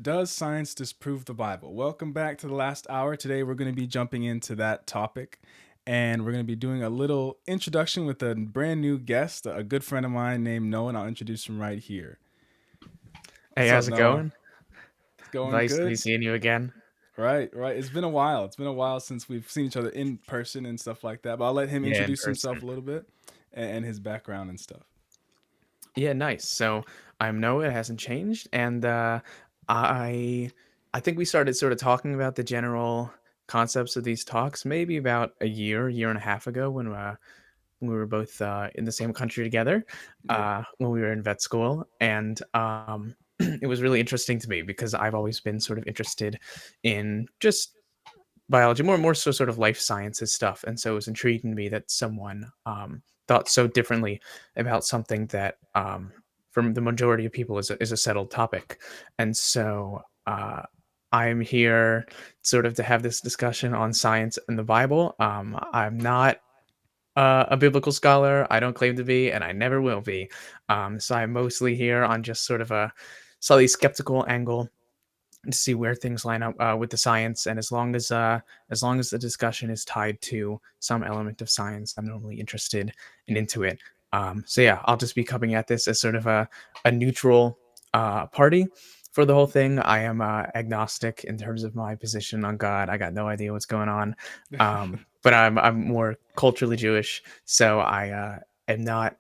Does science disprove the Bible? Welcome back to the last hour. Today we're going to be jumping into that topic and we're going to be doing a little introduction with a brand new guest, a good friend of mine named Noah, and I'll introduce him right here. Hey, What's up, how's it Noah? going? It's going Nice to be good. seeing you again. Right, right. It's been a while. It's been a while since we've seen each other in person and stuff like that. But I'll let him Yeah, in introduce himself person. a little bit and his background and stuff. Yeah, nice. So I'm Noah. It hasn't changed, and I I think we started sort of talking about the general concepts of these talks maybe about year and a half ago when we were both in the same country together Yep. when we were in vet school, and it was really interesting to me because I've always been sort of interested in just biology, more so sort of life sciences stuff. And so it was intriguing to me that someone thought so differently about something that, from the majority of people, is a settled topic. And so I'm here sort of to have this discussion on science and the Bible. I'm not a biblical scholar. I don't claim to be, and I never will be. So I'm mostly here on just sort of a slightly skeptical angle to see where things line up with the science. And as long as the discussion is tied to some element of science, I'm normally interested and into it. So yeah, I'll just be coming at this as sort of a neutral party for the whole thing. I am agnostic in terms of my position on God. I got no idea what's going on, but I'm more culturally Jewish, so I am not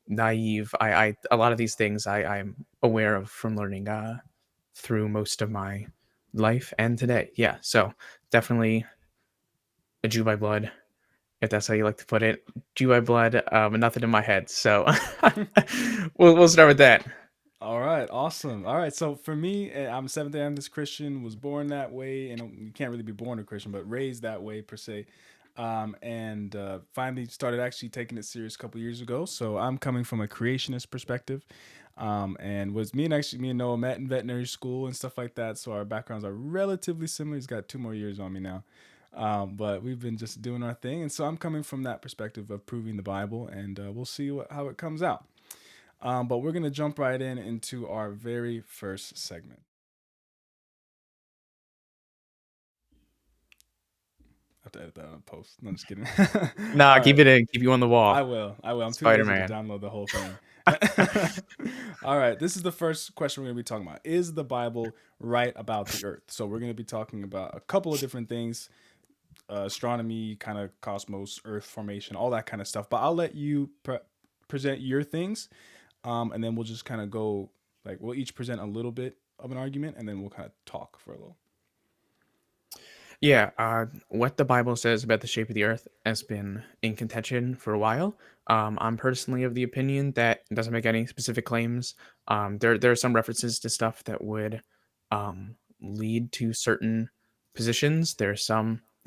naive. I a lot of these things I'm aware of from learning through most of my life and today. Yeah, so definitely a Jew by blood, if that's how you like to put it. Jew by blood, but nothing in my head. So we'll start with that. All right, awesome. All right, so for me, I'm a Seventh Day Adventist Christian. Was born that way, and you can't really be born a Christian, but raised that way per se. And finally started actually taking it serious a couple years ago. So I'm coming from a creationist perspective, and was me and Noah met in veterinary school and stuff like that. So our backgrounds are relatively similar. He's got 2 more years on me now, but we've been just doing our thing, and so I'm coming from that perspective of proving the Bible, and we'll see how it comes out. But we're gonna jump right in into our very first segment. I have to edit that on a post. No, I'm just kidding. Nah, All right, keep it in. Keep you on the I wall, will. I will. I'm too Spider lazy to Man. download the whole thing. All right, this is the first question we're gonna be talking about. Is the Bible right about the Earth? So we're gonna be talking about a couple of different things: astronomy, kind of cosmos, Earth formation, all that kind of stuff. But I'll let you present your things, and then we'll just kind of go like we'll each present a little bit of an argument, and then we'll kind of talk for a little. Yeah, what the Bible says about the shape of the earth has been in contention for a while. I'm personally of the opinion that it doesn't make any specific claims. There are some references to stuff that would lead to certain positions. There's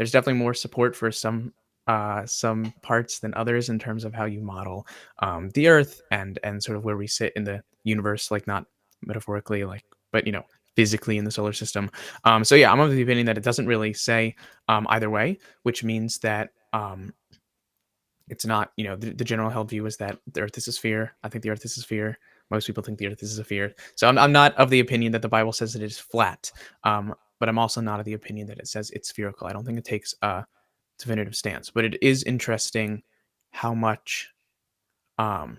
definitely more support for some parts than others in terms of how you model the earth and sort of where we sit in the universe, like not metaphorically, like but physically in the solar system. So yeah, I'm of the opinion that it doesn't really say either way, which means that it's not, the general held view is that the Earth is a sphere. I think the Earth is a sphere. Most people think the Earth is a sphere. So I'm not of the opinion that the Bible says that it is flat, but I'm also not of the opinion that it says it's spherical. I don't think it takes a definitive stance, but it is interesting how much um,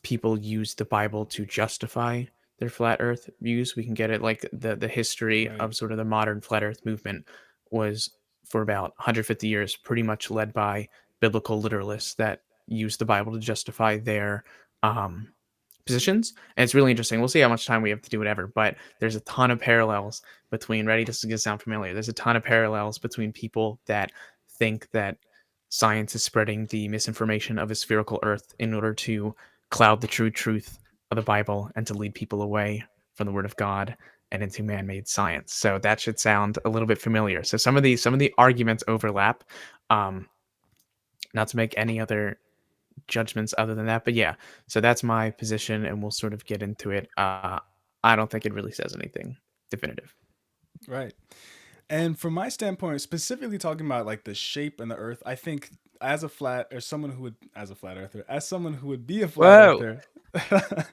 people use the Bible to justify their flat Earth views. We can get it like the history Right. of sort of the modern flat Earth movement was for about 150 years pretty much led by biblical literalists that use the Bible to justify their um, positions. And it's really interesting. We'll see how much time we have to do whatever, but there's a ton of parallels between. Ready? This is gonna sound familiar. There's a ton of parallels between people that think that science is spreading the misinformation of a spherical Earth in order to cloud the true truth of the Bible and to lead people away from the Word of God and into man-made science. So that should sound a little bit familiar. So some of the arguments overlap. Um, Not to make any other judgments other than that, but yeah. So that's my position, and we'll sort of get into it. I don't think it really says anything definitive. Right. And from my standpoint, specifically talking about like the shape and the Earth, I think as a flat or someone who would as a flat earther, as someone who would be a flat Whoa. earther,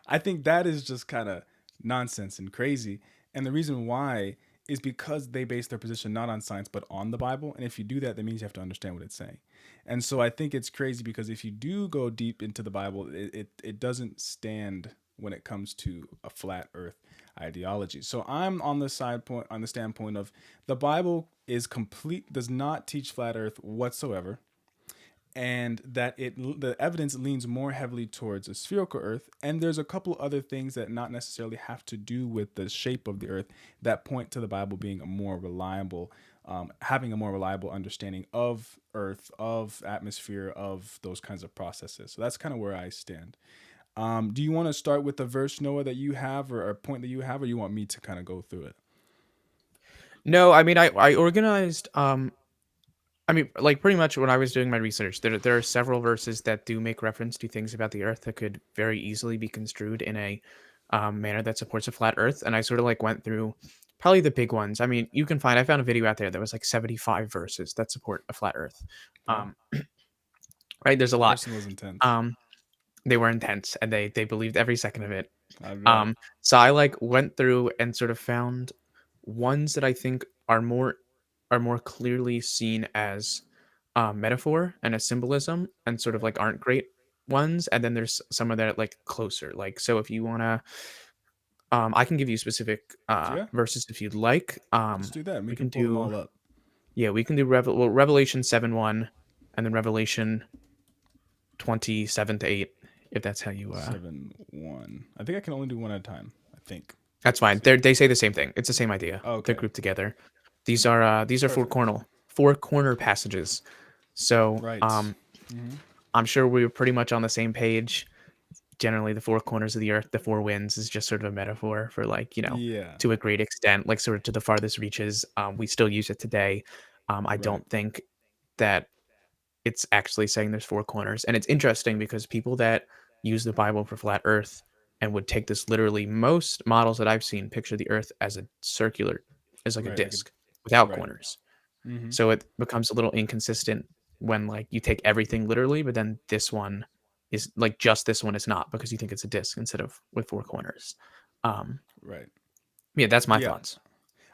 I think that is just kind of nonsense and crazy. And the reason why is because they base their position not on science but on the Bible. And if you do that, that means you have to understand what it's saying. And so I think it's crazy because if you do go deep into the Bible, it doesn't stand when it comes to a flat earth ideology. So I'm on the side point on the standpoint of the Bible is complete does not teach flat earth whatsoever, and that it the evidence leans more heavily towards a spherical earth, and there's a couple other things that not necessarily have to do with the shape of the earth that point to the Bible being a more reliable, having a more reliable understanding of earth, of atmosphere, of those kinds of processes. So that's kind of where I stand. Do you want to start with the verse, Noah, that you have, or a point that you have, or you want me to kind of go through it? No, I mean I organized I mean, like pretty much when I was doing my research, there are several verses that do make reference to things about the Earth that could very easily be construed in a manner that supports a flat Earth, and I sort of like went through probably the big ones. I mean, I found a video out there that was like 75 verses that support a flat Earth. Wow, Um, right, there's a that lot. person was intense. Um, they were intense, and they believed every second of it. I bet. So I like went through and sort of found ones that I think are more clearly seen as metaphor and a symbolism, and sort of Right. like aren't great ones. And then there's some of that like closer. Like so, if you wanna, I can give you specific Yeah, verses if you'd like. let's do that. We We can can pull them do all up. we can do Revelation 7:1, and then Revelation 27-8, if that's how you 7-1. I think I can only do one at a time. I think. That's Let's fine. see. They say the same thing. It's the same idea. They're Okay. grouped together. These are Perfect. four corner passages. So Right. Hmm. I'm sure we were pretty much on the same page. Generally, the four corners of the earth, the four winds, is just sort of a metaphor for like Yeah. to a great extent, like sort of to the farthest reaches. We still use it today. I Right. don't think that it's actually saying there's four corners. And it's interesting because people that use the Bible for flat earth and would take this literally, most models that I've seen picture the earth as a circular, as like a Right. Like a. disc without Right. corners. Hmm. So it becomes a little inconsistent when like you take everything literally, but then this one is like just this one is not because you think it's a disc instead of with four corners. Um, Right. yeah, that's my Yeah. thoughts.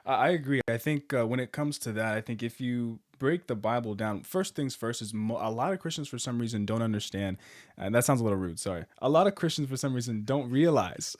I agree. I think when it comes to that, I think if you break the Bible down, first things first is a lot of Christians for some reason don't understand, and that sounds a little rude. Sorry. A lot of Christians for some reason don't realize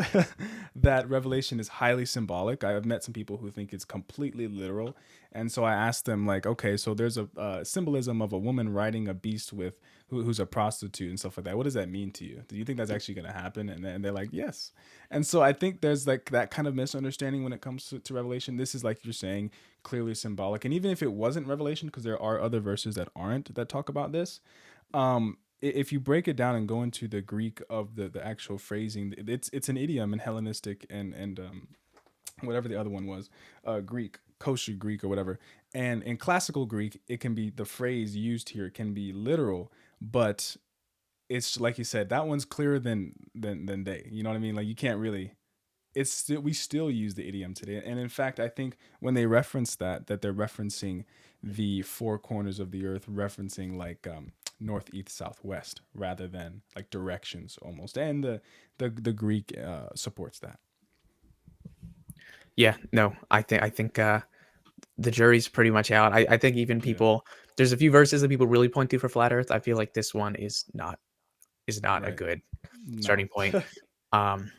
that Revelation is highly symbolic. I've met some people who think it's completely literal, and so I asked them like, okay, so there's a symbolism of a woman riding a beast with who's a prostitute and stuff like that. What does that mean to you? Do you think that's actually going to happen? And then they're like, yes. And so I think there's like that kind of misunderstanding when it comes to Revelation. This is like you're saying, clearly symbolic. And even if it wasn't Revelation, because there are other verses that aren't that talk about this, if you break it down and go into the Greek of the actual phrasing, it's an idiom in Hellenistic and whatever the other one was, Greek, kosher Greek or whatever. And in classical Greek, it can be the phrase used here can be literal, but it's like you said, that one's clearer than they. You know what I mean? Like you can't really. It's still we still use the idiom today, and in fact, I think when they reference that they're referencing the four corners of the earth, referencing like north, east, south, west, rather than like directions almost. And the Greek supports that. Yeah, no, I think the jury's pretty much out. I think even Yeah. people, there's a few verses that people really point to for flat Earth. I feel like this one is not a Right. good No. starting point. Um,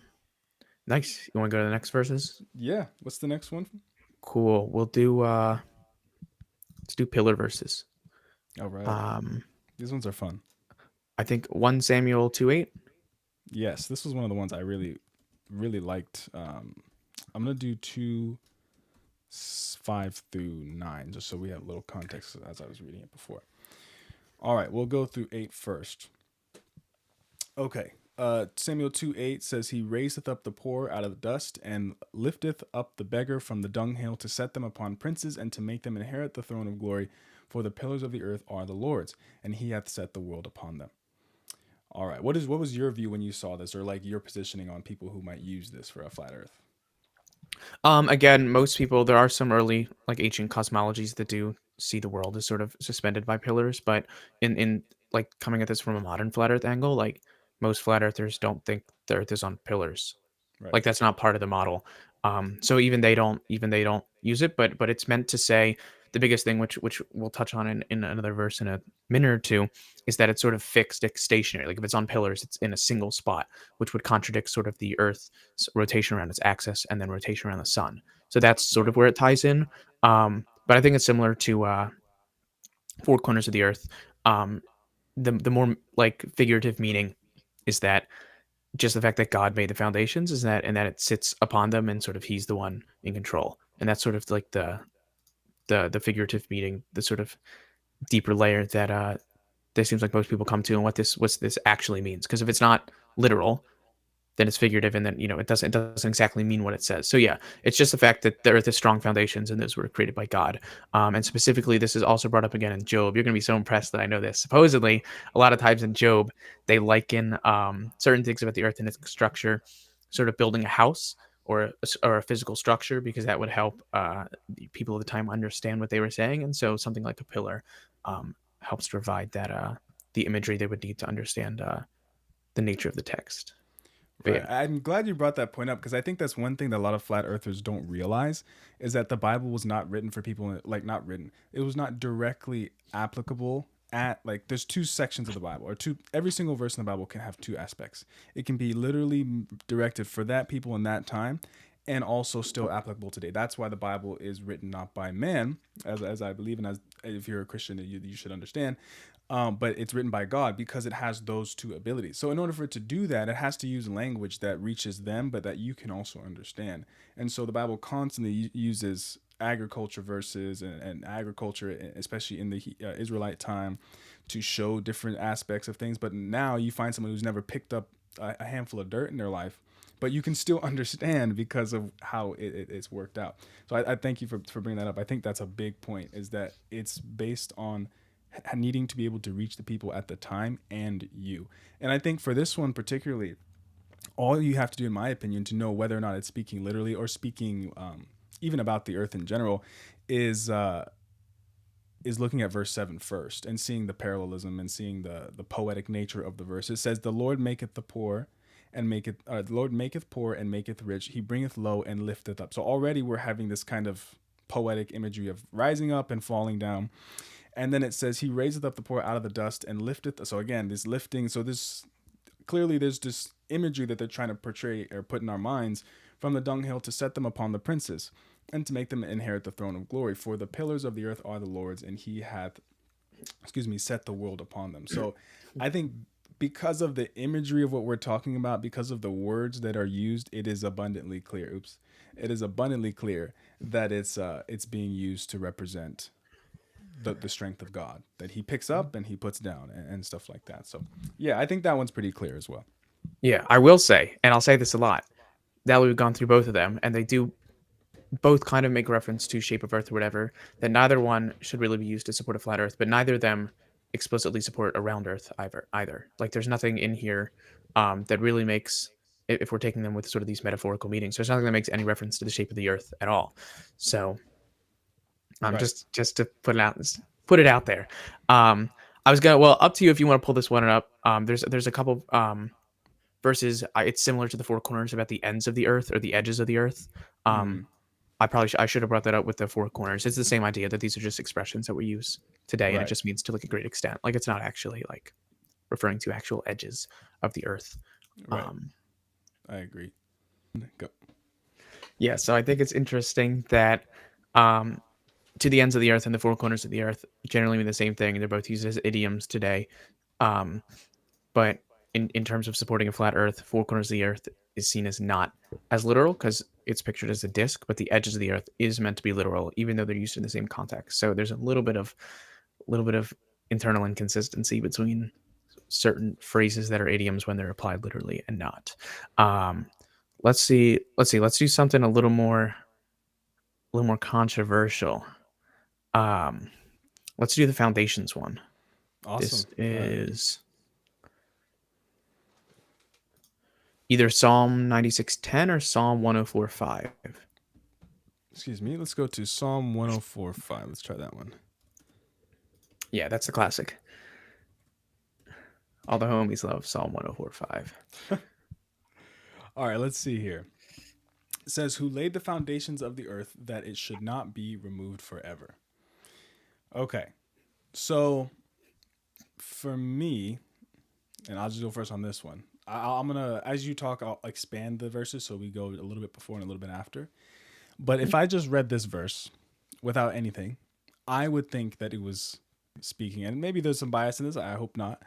Nice. You want to go to the next verses? Yeah. What's the next one? Cool. We'll do let's do pillar verses. All right. Um, These ones are fun. I think 1 Samuel 2:8. Yes, this was one of the ones I really liked. I'm gonna do 5 through 9, just so we have a little context as I was reading it before. All right, we'll go through 8 first. Okay. Samuel 2:8 says, He raiseth up the poor out of the dust, and lifteth up the beggar from the dunghill, to set them upon princes, and to make them inherit the throne of glory. For the pillars of the earth are the Lord's, and he hath set the world upon them. All right. What was your view when you saw this, or like your positioning on people who might use this for a flat earth? Again, most people, there are some early like ancient cosmologies that do see the world as sort of suspended by pillars, but in like coming at this from a modern flat earth angle, like most flat earthers don't think the earth is on pillars. Right. Like that's not part of the model. So even they don't use it, but it's meant to say the biggest thing, which we'll touch on in another verse in a minute or two, is that it's sort of fixed, it's stationary. Like if it's on pillars, it's in a single spot, which would contradict sort of the Earth's rotation around its axis and then rotation around the sun. So that's sort Right. of where it ties in. But I think it's similar to four corners of the Earth. Um, the more like figurative meaning is that just the fact that God made the foundations is that and that it sits upon them and sort of he's the one in control. And that's sort of like the figurative meaning, the sort of deeper layer that that seems like most people come to and what this actually means. Because if it's not literal, then it's figurative and then it doesn't exactly mean what it says. So yeah, it's just the fact that the earth has strong foundations and those were created by God. And specifically this is also brought up again in Job. You're going to be so impressed that I know this. Supposedly a lot of times in Job they liken certain things about the earth and its structure, sort of building a house or a physical structure, because that would help the people of the time understand what they were saying. And so something like a pillar helps provide that the imagery they would need to understand the nature of the text. But Right. yeah. I'm glad you brought that point up because I think that's one thing that a lot of flat earthers don't realize is that the Bible was not written for people like not written. It was not directly applicable at like there's two sections of the Bible or two every single verse in the Bible can have two aspects. It can be literally directed for that people in that time and also still applicable today. That's why the Bible is written not by man, as I believe, and as if you're a Christian, you should understand. But it's written by God because it has those two abilities. So in order for it to do that, it has to use language that reaches them, but that you can also understand. And so the Bible constantly uses agriculture verses and agriculture, especially in the Israelite time, to show different aspects of things. But now you find someone who's never picked up a handful of dirt in their life, but you can still understand because of how it's worked out. So I thank you for bringing that up. I think that's a big point is that it's based on needing to be able to reach the people at the time and you. And I think for this one particularly, all you have to do, in my opinion, to know whether or not it's speaking literally or speaking even about the earth in general, is uh, is looking at verse 7 first and seeing the parallelism and seeing the poetic nature of the verse. It says, "The Lord maketh the poor and maketh the Lord maketh poor and maketh rich. He bringeth low and lifteth up." So already we're having this kind of poetic imagery of rising up and falling down. And then it says, "He raiseth up the poor out of the dust and lifteth." So again, this lifting. So this clearly there's this imagery that they're trying to portray or put in our minds from the dunghill to set them upon the princes and to make them inherit the throne of glory. For the pillars of the earth are the Lord's, and He hath, set the world upon them. So I think because of the imagery of what we're talking about, because of the words that are used, it is abundantly clear. Oops. It is abundantly clear that it's being used to represent the strength of God that he picks up and he puts down and stuff like that. So, yeah, I think that one's pretty clear as well. Yeah, I will say, and I'll say this a lot, now that we've gone through both of them, and they do both kind of make reference to shape of Earth or whatever, that neither one should really be used to support a flat Earth, but neither of them explicitly support a round Earth either. Like, there's nothing in here that really makes, if we're taking them with sort of these metaphorical meanings, there's nothing that makes any reference to the shape of the Earth at all. So, Right. just to put it out there. I was gonna, well, up to you if you want to pull this one up. There's a couple verses. It's similar to the four corners about the ends of the earth or the edges of the earth. Um, Mm, I should have brought that up with the four corners. It's the same idea that these are just expressions that we use today, and it right. just means to like a great extent. Like it's not actually like referring to actual edges of the earth. Right. Um, I agree. Go. yeah, so I think it's interesting that um, to the ends of the earth and the four corners of the earth generally mean the same thing. They're both used as idioms today. Um, but in terms of supporting a flat earth, four corners of the earth is seen as not as literal because it's pictured as a disc, but the edges of the earth is meant to be literal, even though they're used in the same context. So there's a little bit of internal inconsistency between certain phrases that are idioms when they're applied literally and not. Um, let's do something a little more controversial. Um, let's do the foundations one. This Awesome. All right. is either Psalm 96:10 or Psalm 104:5. Excuse me. Let's go to Psalm 104:5. Let's try that one. Yeah, that's the classic. All the homies love Psalm 104:5. All right, let's see here. It says, "Who laid the foundations of the earth that it should not be removed forever." Okay, so for me, and I'll just go first on this one. I'm gonna, as you talk, I'll expand the verses so we go a little bit before and a little bit after. But if I just read this verse without anything, I would think that it was speaking, and maybe there's some bias in this. I hope not.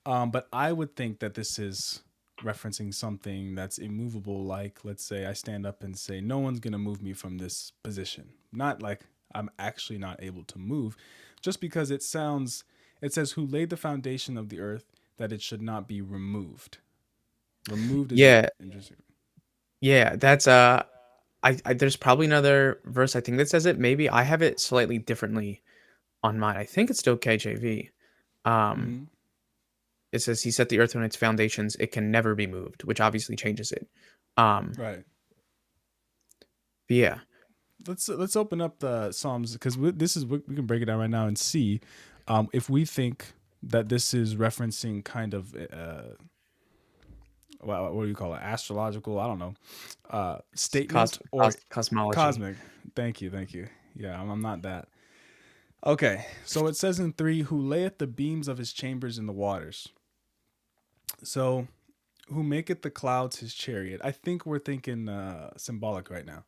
But I would think that this is referencing something that's immovable, like, let's say I stand up and say, "No one's gonna move me from this position." Not like I'm actually not able to move, just because it sounds. It says, "Who laid the foundation of the earth that it should not be removed." Removed is Yeah, interesting. yeah, that's I there's probably another verse I think that says it. Maybe I have it slightly differently on mine. I think it's still KJV. Um, Mm-hmm. it says he set the earth on its foundations; it can never be moved, which obviously changes it. Um, Right. but yeah, Let's open up the Psalms because this is we can break it down right now and see if we think that this is referencing kind of what do you call it, astrological, I don't know, it's statement or cosmology. cosmic. Thank you. Yeah, I'm not that. Okay, so it says in 3, "Who layeth the beams of his chambers in the waters." So who maketh the clouds his chariot. I think we're thinking symbolic right now.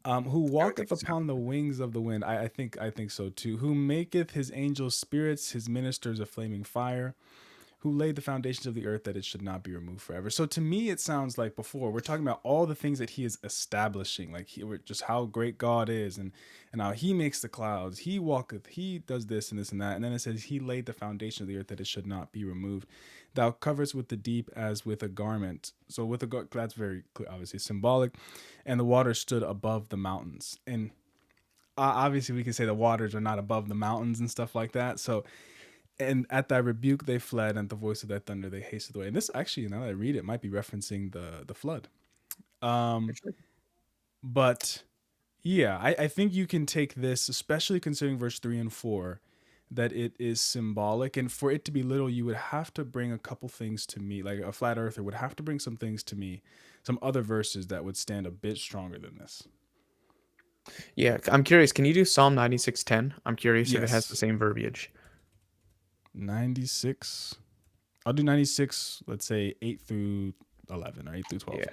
Who I would think walketh so. upon the wings of the wind. I think so too. Who maketh his angels spirits, his ministers a flaming fire. Who laid the foundations of the earth that it should not be removed forever. So to me, it sounds like before we're talking about all the things that he is establishing, like just how great God is, and how he makes the clouds, he walketh, he does this and this and that, and then it says he laid the foundation of the earth that it should not be removed. Thou coverest with the deep as with a garment. So with that's very clear, obviously symbolic, and the waters stood above the mountains. And obviously we can say the waters are not above the mountains and stuff like that. So and at thy rebuke they fled, and at the voice of thy thunder they hasted away. And this actually, now that I read it, might be referencing the flood. For Um, sure. but yeah, I think you can take this, especially considering verse 3 and 4, that it is symbolic. And for it to be literal, you would have to bring a couple things to me. Like a flat earther would have to bring some things to me, some other verses that would stand a bit stronger than this. Yeah, I'm curious. Can you do Psalm 96:10? I'm curious if it has the Yes. same verbiage. 96. I'll do 96, let's say 8 through 11 or 8 through 12. Yeah.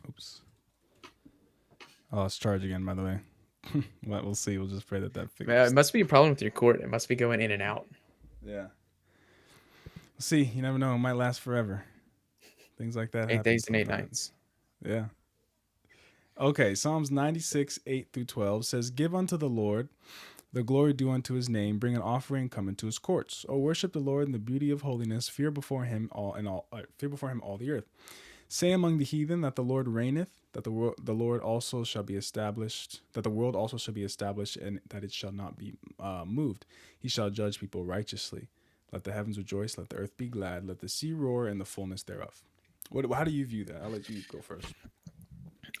Oops. Oh, it's charge again, by the way. Well, we'll see. We'll just pray that that It figures. must be a problem with your cord. It must be going in and out. Yeah. We'll see. You never know. It might last forever. Things like that 8 days happen and 8 sometimes. nights. Yeah. Okay. Psalms 96, 8 through 12 says, "Give unto the Lord the glory due unto his name. Bring an offering, come into his courts. O worship the Lord in the beauty of holiness. Fear before him fear before him all the earth. Say among the heathen that the Lord reigneth, that the Lord also shall be established, that the world also shall be established, and that it shall not be moved. He shall judge people righteously. Let the heavens rejoice, let the earth be glad, let the sea roar and the fullness thereof." How do you view that? I'll let you go first.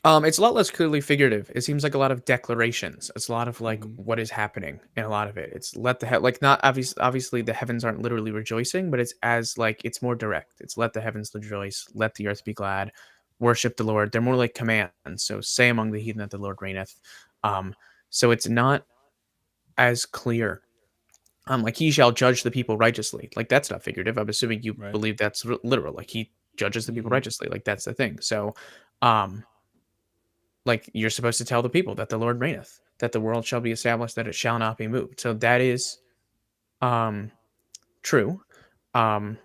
It's a lot less clearly figurative. It seems like a lot of declarations. It's a lot of like Mm-hmm. what is happening in a lot of it. It's let the like not obviously the heavens aren't literally rejoicing, but it's as like it's more direct. It's let the heavens rejoice, let the earth be glad, worship the Lord. They're more like commands. So say among the heathen that the Lord reigneth. Um, so it's not as clear. Like he shall judge the people righteously. Like that's not figurative. I'm assuming you Right. believe that's literal. Like he judges the people Mm-hmm. righteously. Like that's the thing. So, um, like you're supposed to tell the people that the Lord reigneth, that the world shall be established, that it shall not be moved. So that is um true. Um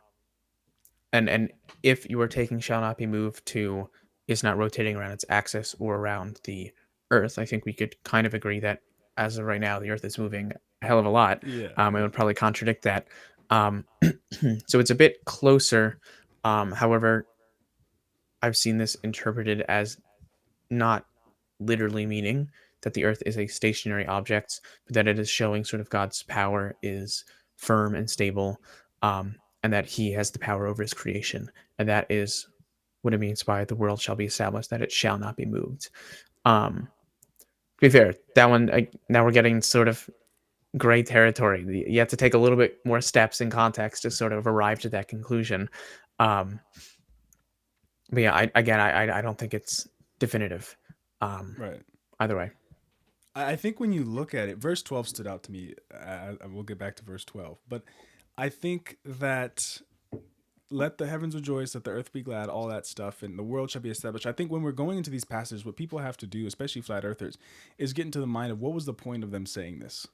and if you are taking shall not be moved to is not rotating around its axis or around the earth, I think we could kind of agree that as of right now the earth is moving a hell of a lot. Yeah. It would probably contradict that. Um so it's a bit closer. However, I've seen this interpreted as not literally meaning that the earth is a stationary object, but that it is showing sort of God's power is firm and stable, and that he has the power over his creation. And that is what it means by the world shall be established, that it shall not be moved. To be fair, that one, now we're getting sort of gray territory. You have to take a little bit more steps in context to sort of arrive to that conclusion. Um, But yeah, I don't think it's definitive. Um, Right. either way. I think when you look at it, verse 12 stood out to me. I will get back to verse 12. But I think that let the heavens rejoice, let the earth be glad, all that stuff, and the world shall be established. I think when we're going into these passages, what people have to do, especially flat earthers, is get into the mind of what was the point of them saying this,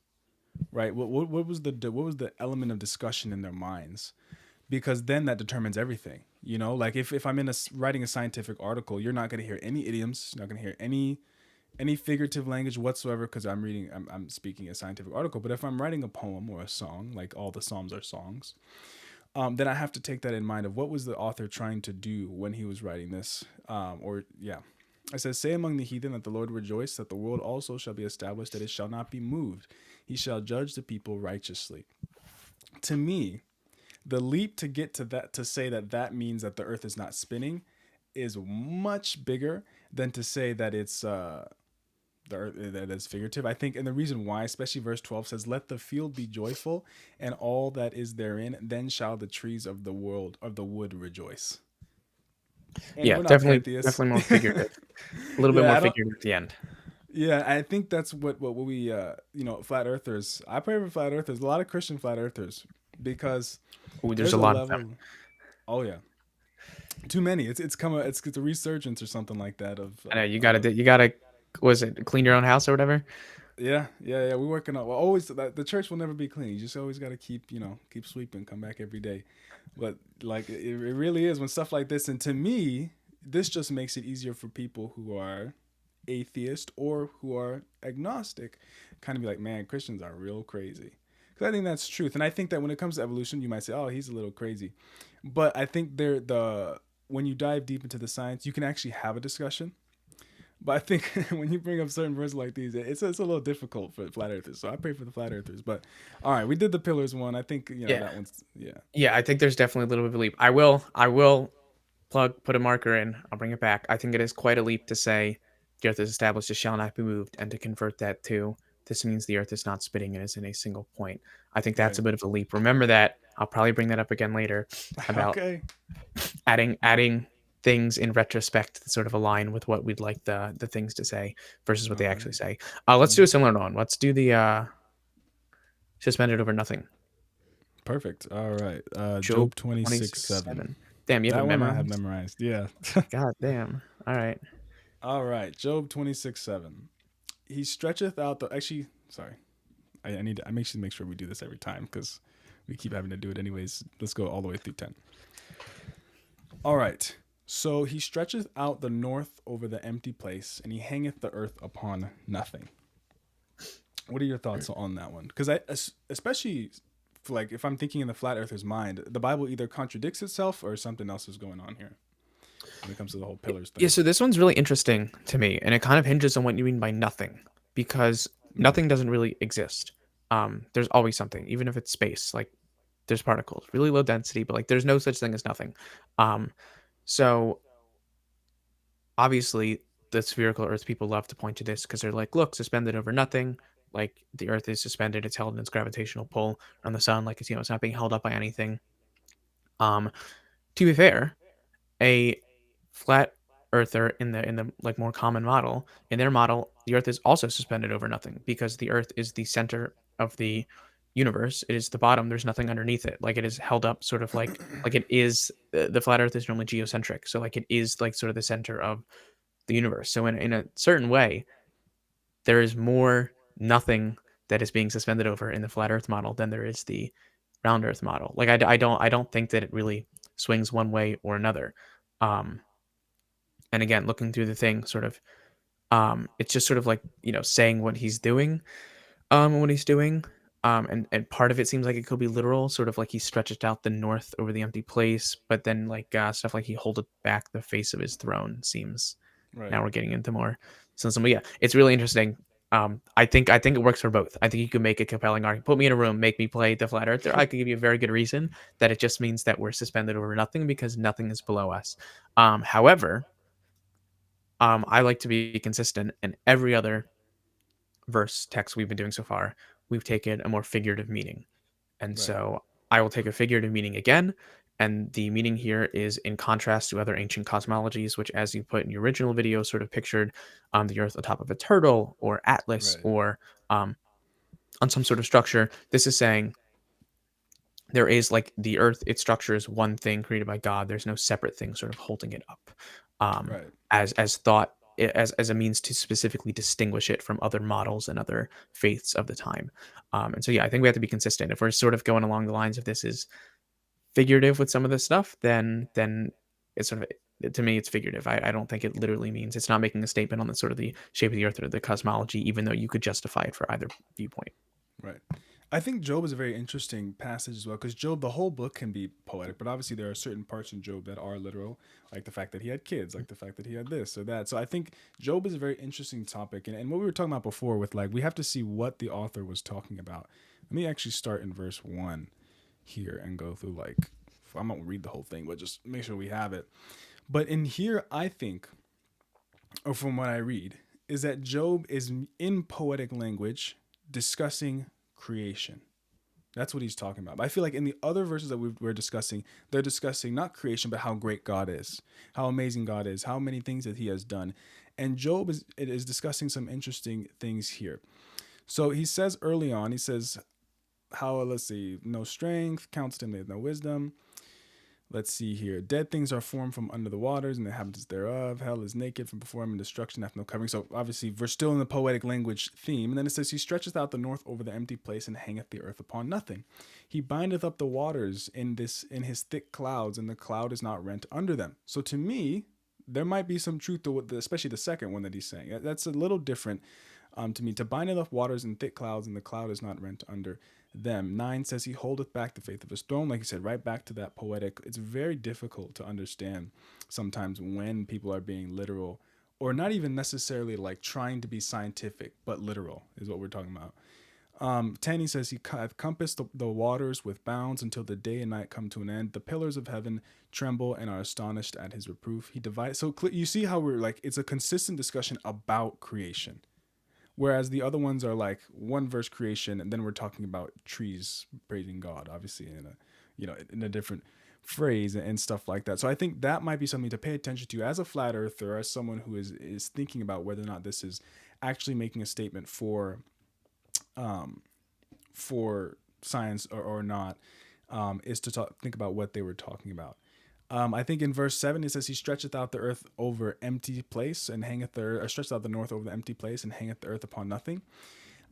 right? What was the element of discussion in their minds? Because then that determines everything. You know, like if I'm writing a scientific article, you're not going to hear any idioms, you're not going to hear any figurative language whatsoever because I'm speaking a scientific article. But if I'm writing a poem or a song, like all the Psalms are songs, then I have to take that in mind of what was the author trying to do when he was writing this. Or yeah, it says, "Say among the heathen that the Lord rejoice, that the world also shall be established, that it shall not be moved. He shall judge the people righteously." To me, the leap to get to that to say that that means that the Earth is not spinning is much bigger than to say that it's the earth that is figurative. I think, and the reason why, especially verse 12 says, "Let the field be joyful, and all that is therein. Then shall the trees of the world of the wood rejoice." And Yeah, we're not definitely, pantheists. definitely more figurative. A little bit Yeah, more I don't. figurative at the end. Yeah, I think that's what we flat earthers. I pray for flat earthers. A lot of Christian flat earthers because Ooh, there's there's a a lot of them. level. Oh yeah, too many. It's a resurgence or something like that of I know you of gotta, you gotta, was it clean your own house or whatever? yeah. We're working on. Well, always the church will never be clean. You just always got to keep keep sweeping, come back every day. But like it really is when stuff like this. And to me, this just makes it easier for people who are atheist or who are agnostic, kind of be like, man, Christians are real crazy. Because I think that's truth. And I think that when it comes to evolution, you might say, oh, he's a little crazy. But I think when you dive deep into the science, you can actually have a discussion. But I think when you bring up certain verses like these, it's a little difficult for flat earthers. So I pray for the flat earthers. But all right, we did the pillars one. I think Yeah, that one's yeah. yeah. I think there's definitely a little bit of a leap. I will put a marker in. I'll bring it back. I think it is quite a leap to say the earth is established, it shall not be moved, and to convert that to this means the earth is not spinning and is in a single point. I think that's Right. a bit of a leap. Remember that. I'll probably bring that up again later about Okay. adding things in retrospect that sort of align with what we'd like the things to say versus what All they actually right. say. Let's do Mm-hmm. a similar one. Let's do the suspended over nothing. Perfect. All right. Job Job 26:7. 26:7. Damn, you have That it one I have memorized? memorized. Yeah. God damn. All right. All right. Job 26:7. He stretcheth out the. Actually, sorry. I need to. I make sure we do this every time because we keep having to do it anyways. Let's go all the way through 10. All right. So he stretcheth out the north over the empty place, and he hangeth the earth upon nothing. What are your thoughts on that one? Because especially like if I'm thinking in the flat earther's mind, the Bible either contradicts itself or something else is going on here when it comes to the whole pillars Yeah, thing. so this one's really interesting to me, and it kind of hinges on what you mean by nothing, because Right. nothing doesn't really exist. There's always something, even if it's space. Like there's particles, really low density, but like there's no such thing as nothing. Um, so obviously, the spherical Earth people love to point to this because they're like, look, suspended over nothing. Like the Earth is suspended; it's held in its gravitational pull on the sun. Like it's not being held up by anything. Um, to be fair, a flat earther in the like more common model, in their model the earth is also suspended over nothing because the earth is the center of the universe. It is the bottom, there's nothing underneath it. Like it is held up sort of like it is the flat earth is normally geocentric, so like it is like sort of the center of the universe. So in a certain way there is more nothing that is being suspended over in the flat earth model than there is the round earth model. Like I don't think that it really swings one way or another. um and again, looking through the thing, sort of, it's just sort of like saying what he's doing, and part of it seems like it could be literal, sort of like he stretched out the north over the empty place, but then like stuff like he holdeth back the face of his throne seems. Right. Now we're getting into more sense, but yeah, it's really interesting. I think it works for both. I think you can make a compelling argument. Put me in a room, make me play the flat earther. I could give you a very good reason that it just means that we're suspended over nothing because nothing is below us. However, I like to be consistent, in every other verse text we've been doing so far, we've taken a more figurative meaning. And Right. so I will take a figurative meaning again. And the meaning here is in contrast to other ancient cosmologies, which, as you put in your original video, sort of pictured the Earth on top of a turtle or Atlas Right. or um, on some sort of structure. This is saying there is like the Earth, its structure is one thing created by God. There's no separate thing sort of holding it up Right. as thought. As a means to specifically distinguish it from other models and other faiths of the time, and so yeah, I think we have to be consistent. If we're sort of going along the lines of this is figurative with some of this stuff, then it's sort of to me it's figurative. I don't think it literally means it's not making a statement on the sort of the shape of the earth or the cosmology, even though you could justify it for either viewpoint. Right. I think Job is a very interesting passage as well because Job, the whole book can be poetic, but obviously there are certain parts in Job that are literal, like the fact that he had kids, like the fact that he had this or that. So I think Job is a very interesting topic. And what we were talking about before with like, we have to see what the author was talking about. Let me actually start in verse 1 here and go through like, I'm not gonna read the whole thing, but just make sure we have it. But in here, I think, or from what I read, is that Job is in poetic language discussing creation. That's what he's talking about. But I feel like in the other verses that we're discussing, they're discussing not creation, but how great God is, how amazing God is, how many things that He has done. And Job is discussing some interesting things here. So he says early on, he says, how, let's see, no strength, counts him, they have no wisdom. Let's see here. Dead things are formed from under the waters, and the inhabitants thereof. Hell is naked from before him, and destruction hath no covering. So obviously, we're still in the poetic language theme. And then it says, He stretcheth out the north over the empty place, and hangeth the earth upon nothing. He bindeth up the waters in his thick clouds, and the cloud is not rent under them. So to me, there might be some truth to what, especially the second one that he's saying. That's a little different to me. To bind up waters in thick clouds, and the cloud is not rent under them. 9 says he holdeth back the faith of his throne. Like you said, right back to that poetic. It's very difficult to understand sometimes when people are being literal or not even necessarily like trying to be scientific, but literal is what we're talking about. 10, he says, He hath compassed the waters with bounds until the day and night come to an end. The pillars of heaven tremble and are astonished at his reproof. He divides. So you see how we're like, it's a consistent discussion about creation. Whereas the other ones are like one verse creation, and then we're talking about trees praising God, obviously in a, in a different phrase and stuff like that. So I think that might be something to pay attention to as a flat earther, as someone who is thinking about whether or not this is actually making a statement for science or not, is to think about what they were talking about. I think in verse 7 it says he stretcheth out the earth over empty place and hangeth the earth, or stretcheth out the north over the empty place and hangeth the earth upon nothing.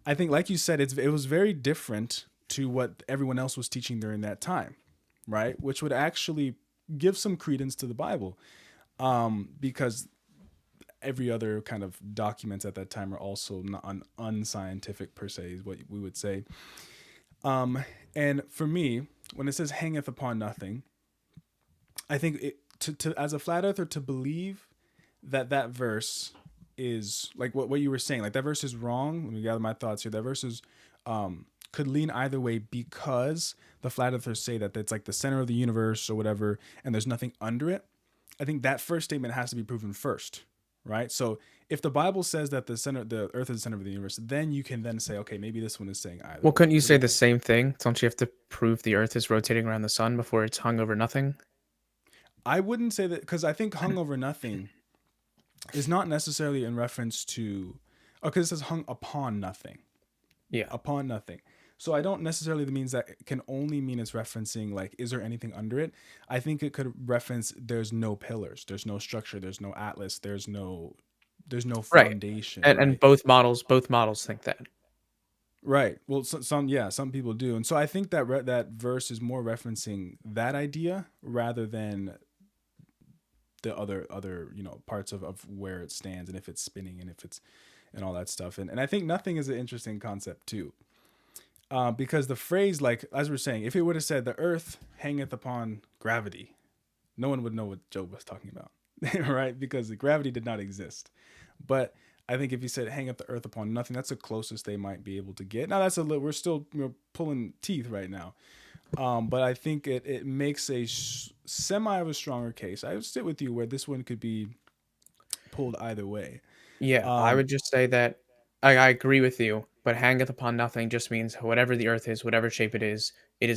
I think, like you said, it was very different to what everyone else was teaching during that time, right? Which would actually give some credence to the Bible, because every other kind of documents at that time are also not unscientific per se, is what we would say. And for me, when it says hangeth upon nothing, I think to as a flat earther to believe that verse is like what you were saying, like that verse is wrong. Let me gather my thoughts here. That verse is could lean either way because the flat earthers say that it's like the center of the universe or whatever, and there's nothing under it. I think that first statement has to be proven first, right? So if the Bible says that the earth is the center of the universe, then you can then say, okay, maybe this one is saying either Well, way. couldn't you Because say the same thing? Don't you have to prove the earth is rotating around the sun before it's hung over nothing? I wouldn't say that, because I think hung over nothing is not necessarily in reference to, because it says hung upon nothing, Yeah. upon nothing. So I don't necessarily means that it can only mean it's referencing like, is there anything under it? I think it could reference there's no pillars, there's no structure, there's no atlas, there's no Right. foundation, And right? both models think that. Right. Well, some people do, and so I think that that verse is more referencing that idea rather than the other parts of where it stands and if it's spinning and if it's and all that stuff. And I think nothing is an interesting concept too, because the phrase, like as we're saying, if it would have said the earth hangeth upon gravity, no one would know what Job was talking about, right? Because the gravity did not exist. But I think if he said hang up the earth upon nothing, that's the closest they might be able to get. Now that's a little, we're still pulling teeth right now. But I think it makes a semi of a stronger case. I would sit with you where this one could be pulled either way. Yeah, I Um, would just say that I agree with you, but hangeth upon nothing just means whatever the earth is, whatever shape it is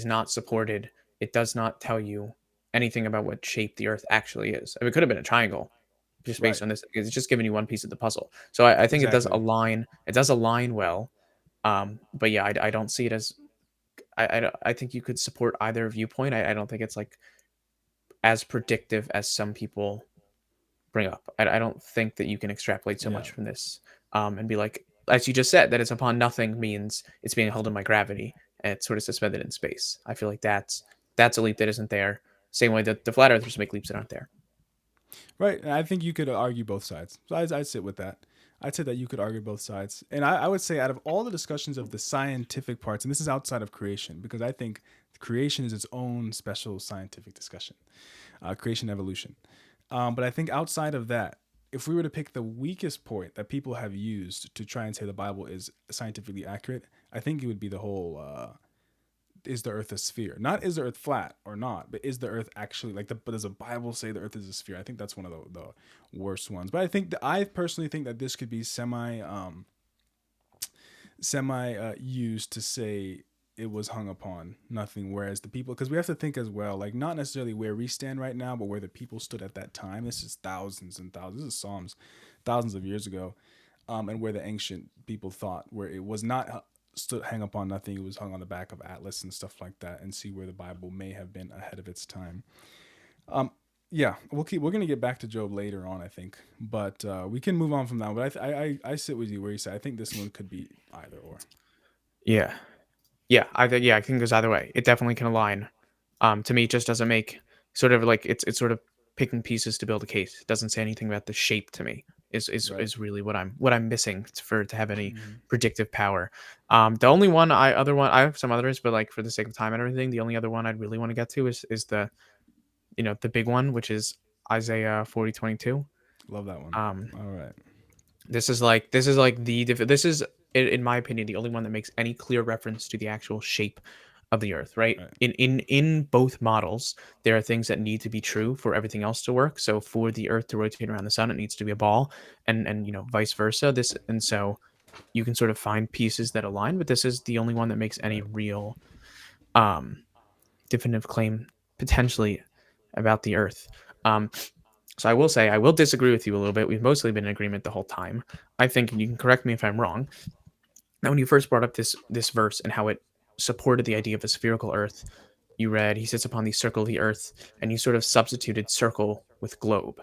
not supported. It does not tell you. anything about what shape the Earth actually is. I mean, it could have been a triangle, just Right. based on this. It's just giving you one piece of the puzzle. So I think it does Exactly. align. It does align well. But yeah, I don't see it as. I think you could support either viewpoint. I don't think it's like as predictive as some people bring up. I don't think that you can extrapolate so Yeah. much from this, and be like, as you just said, that it's upon nothing means it's being held in by gravity and it's sort of suspended in space. I feel like that's a leap that isn't there. Same way that the flat earthers make leaps that aren't there. Right. And I think you could argue both sides. So I'd sit with that. I'd say that you could argue both sides. And I would say, out of all the discussions of the scientific parts, and this is outside of creation, because I think creation is its own special scientific discussion, creation, evolution. But I think outside of that, if we were to pick the weakest point that people have used to try and say the Bible is scientifically accurate, I think it would be the whole is the earth a sphere? Not is the earth flat or not, but is the earth actually like but does the Bible say the earth is a sphere? I think that's one of the worst ones. But I think that I personally think that this could be semi used to say it was hung upon nothing, whereas the people, because we have to think as well, like not necessarily where we stand right now, but where the people stood at that time. This is thousands and thousands, this is Psalms, thousands of years ago. And where the ancient people thought, where it was not stood hang upon nothing, it was hung on the back of Atlas and stuff like that, and see where the Bible may have been ahead of its time. um yeah, we're gonna get back to Job later on, I think, but we can move on from that. But I sit with you where you say I think this one could be either or. Yeah, yeah. I think it goes either way. It definitely can align. To me, it just doesn't make sort of like it's sort of picking pieces to build a case. It doesn't say anything about the shape to me. Right. Is really what I'm missing for it to have any Mm-hmm. predictive power. The only other one I have some others, but like for the sake of time and everything, the only other one I'd really want to get to is the the big one, which is Isaiah 40:22. Love that one. Um, All right. this is like this is in my opinion the only one that makes any clear reference to the actual shape of the earth, right? Right. In both models, there are things that need to be true for everything else to work. So for the earth to rotate around the sun, it needs to be a ball, and vice versa. This and so you can sort of find pieces that align, but this is the only one that makes any Right. real um definitive claim potentially about the earth. Um, so I will say I will disagree with you a little bit. We've mostly been in agreement the whole time. I think, and you can correct me if I'm wrong, that when you first brought up this verse and how it supported the idea of a spherical earth, you read, "He sits upon the circle of the earth," and you sort of substituted circle with globe.